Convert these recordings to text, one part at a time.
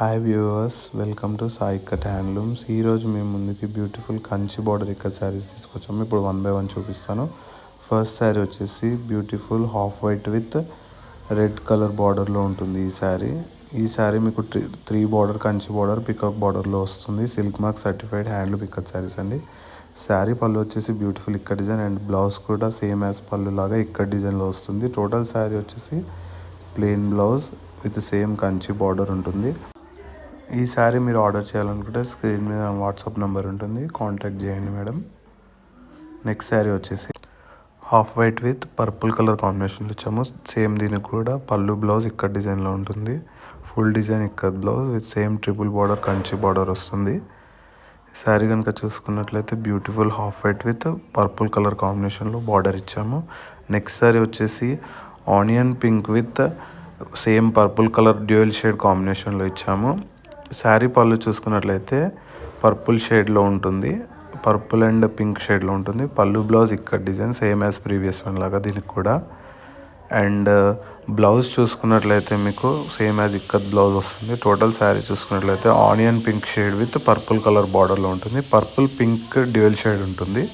Hi viewers, welcome to Sai cut handlooms. ఈరోజు మేము ముందుకి బ్యూటిఫుల్ కంచి బార్డర్ ఇక్కత్ శారీస్ తీసుకొచ్చాము. ఇప్పుడు 1 by 1 చూపిస్తాను. ఫస్ట్ శారీ వచ్చేసి beautiful half white with red colour బార్డర్లో ఉంటుంది. ఈ శారీ మీకు 3 బార్డర్ కంచి బార్డర్ పికాక్ బార్డర్లో వస్తుంది. Silk mark certified handloom ikat saris అండి. శారీ పళ్ళు వచ్చేసి బ్యూటిఫుల్ ఇక్కడ డిజైన్ అండ్ బ్లౌజ్ కూడా సేమ్ యాజ్ పళ్ళు లాగా ఇక్కడ డిజైన్లో వస్తుంది. టోటల్ శారీ వచ్చేసి plain blouse with same Kanchi border ఉంటుంది. ఈ శారీ మీరు ఆర్డర్ చేయాలనుకుంటే స్క్రీన్ మీద వాట్సాప్ నెంబర్ ఉంటుంది, కాంటాక్ట్ చేయండి మేడం. నెక్స్ట్ శారీ వచ్చేసి half white with purple colour కాంబినేషన్లో ఇచ్చాము. సేమ్ దీనికి కూడా పళ్ళు బ్లౌజ్ ఇక్కడ డిజైన్లో ఉంటుంది. ఫుల్ డిజైన్ ఇక్కడ blouse with same triple border Kanchi border వస్తుంది. శారీ కనుక చూసుకున్నట్లయితే beautiful half white with purple colour కాంబినేషన్లో బార్డర్ ఇచ్చాము. నెక్స్ట్ శారీ వచ్చేసి onion pink with same purple colour dual shade కాంబినేషన్లో ఇచ్చాము. శారీ పళ్ళు చూసుకున్నట్లయితే పర్పుల్ షేడ్లో ఉంటుంది, పర్పుల్ అండ్ పింక్ షేడ్లో ఉంటుంది. పళ్ళు బ్లౌజ్ ఇక్కడ design same as previous one లాగా దీనికి కూడా. అండ్ బ్లౌజ్ చూసుకున్నట్లయితే మీకు సేమ్ యాజ్ ఇక్కత్ బ్లౌజ్ వస్తుంది. టోటల్ శారీ చూసుకున్నట్లయితే onion pink shade with purple colour బార్డర్లో ఉంటుంది. పర్పుల్ పింక్ డ్యూయల్ షేడ్ ఉంటుంది.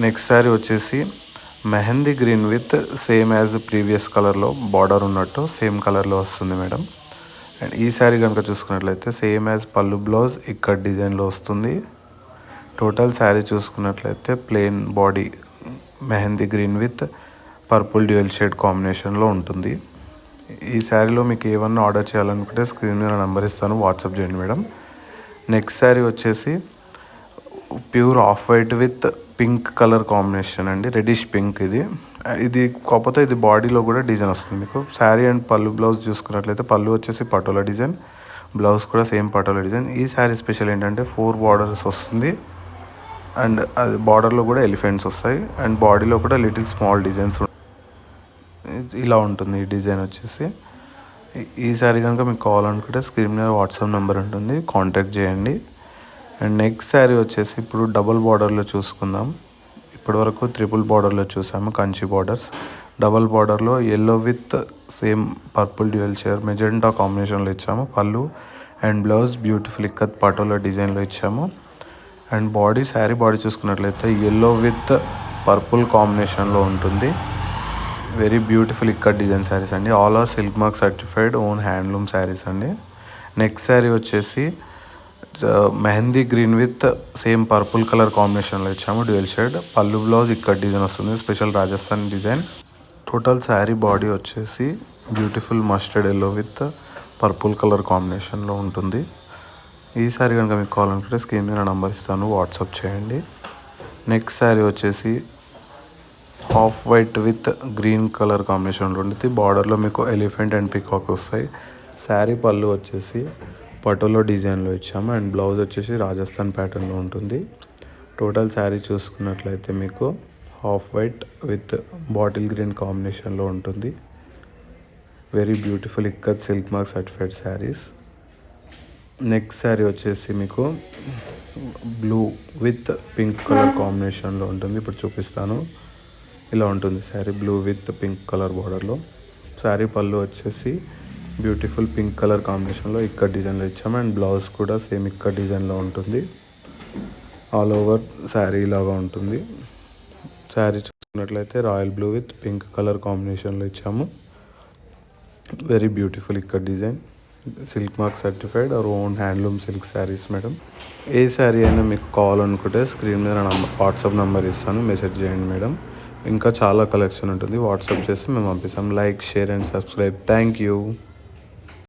నెక్స్ట్ శారీ వచ్చేసి mehndi green with same as previous కలర్లో బార్డర్ ఉన్నట్టు సేమ్ కలర్లో వస్తుంది మేడం. అండ్ ఈ శారీ కనుక చూసుకున్నట్లయితే సేమ్ యాజ్ పళ్ళు బ్లౌజ్ ఇక్కడ డిజైన్లో వస్తుంది. టోటల్ శారీ చూసుకున్నట్లయితే plain body mehndi green with purple dual shade కాంబినేషన్లో ఉంటుంది. ఈ శారీలో మీకు ఏమన్నా ఆర్డర్ చేయాలనుకుంటే స్క్రీన్ మీద నెంబర్ ఇస్తాను, వాట్సాప్ చేయండి మేడం. నెక్స్ట్ శారీ వచ్చేసి pure off white with pink colour combination అండి, రెడిష్ పింక్. ఇది కాకపోతే ఇది బాడీలో కూడా డిజైన్ వస్తుంది మీకు. శారీ అండ్ పళ్ళు బ్లౌజ్ చూసుకున్నట్లయితే పళ్ళు వచ్చేసి పటోలా డిజైన్, బ్లౌజ్ కూడా సేమ్ పటోలా డిజైన్. ఈ శారీ స్పెషల్ ఏంటంటే 4 బార్డర్స్ వస్తుంది అండ్ అది బార్డర్లో కూడా ఎలిఫెంట్స్ వస్తాయి అండ్ బాడీలో కూడా లిటిల్ స్మాల్ డిజైన్స్ ఇలా ఉంటుంది. ఈ డిజైన్ వచ్చేసి ఈ శారీ కనుక మీకు కావాలనుకుంటే స్క్రీన్ మీద వాట్సాప్ నెంబర్ ఉంటుంది, కాంటాక్ట్ చేయండి. అండ్ నెక్స్ట్ శారీ వచ్చేసి ఇప్పుడు డబుల్ బార్డర్లో చూసుకుందాం. ఇప్పటివరకు ట్రిపుల్ బార్డర్లో చూసాము కంచి బార్డర్స్. డబల్ బార్డర్లో yellow with same purple dual shade magenta కాంబినేషన్లో ఇచ్చాము. పళ్ళు and blouse beautiful ikat patola డిజైన్లో ఇచ్చాము. అండ్ బాడీ శారీ బాడీ చూసుకున్నట్లయితే ఎల్లో విత్ పర్పుల్ కాంబినేషన్లో ఉంటుంది. Very beautiful ikat design saris అండి. All are silk mark certified own handloom saris అండి. నెక్స్ట్ శారీ వచ్చేసి mehndi green with same purple colour కాంబినేషన్లో ఇచ్చాము డ్యూయల్ షేడ్. పళ్ళు బ్లౌజ్ ఇక్కడ డిజైన్ వస్తుంది, special Rajasthan design. Total sari body వచ్చేసి beautiful mustard yellow with purple colour కాంబినేషన్లో ఉంటుంది. ఈ శారీ కనుక మీకు కావాలనుకుంటే స్క్రీన్ మీద నెంబర్ ఇస్తాను, వాట్సాప్ చేయండి. నెక్స్ట్ శారీ వచ్చేసి half white with green colour కాంబినేషన్లో ఉంటుంది. బార్డర్లో మీకు ఎలిఫెంట్ అండ్ పికాక్ వస్తాయి. శారీ పళ్ళు వచ్చేసి పటోలో డిజైన్లో ఇచ్చాము అండ్ బ్లౌజ్ వచ్చేసి రాజస్థాన్ ప్యాటర్న్లో ఉంటుంది. టోటల్ శారీ చూసుకున్నట్లయితే మీకు half white with bottle green కాంబినేషన్లో ఉంటుంది. Very beautiful ikat silk mark certified saris. Next sari వచ్చేసి మీకు బ్లూ విత్ పింక్ కలర్ కాంబినేషన్లో ఉంటుంది. ఇప్పుడు చూపిస్తాను. ఇలా ఉంటుంది sari blue with pink colour బార్డర్లో. శారీ పళ్ళు వచ్చేసి బ్యూటిఫుల్ పింక్ కలర్ కాంబినేషన్లో ఇక్కడ డిజైన్లో ఇచ్చాము అండ్ బ్లౌజ్ కూడా సేమ్ ఇక్కడ డిజైన్లో ఉంటుంది. ఆల్ ఓవర్ శారీ ఇలాగా ఉంటుంది. శారీ చూసుకున్నట్లయితే royal blue with pink colour కాంబినేషన్లో ఇచ్చాము. వెరీ బ్యూటిఫుల్ ఇక్కడ design, silk mark certified our own handloom silk saris madam. ఏ శారీ అయినా మీకు కావాలనుకుంటే స్క్రీన్ మీద వాట్సాప్ నెంబర్ ఇస్తాను, మెసేజ్ చేయండి మేడం. ఇంకా చాలా కలెక్షన్ ఉంటుంది, వాట్సాప్ చేసి మేము పంపిస్తాం. Like, share and subscribe. Thank you.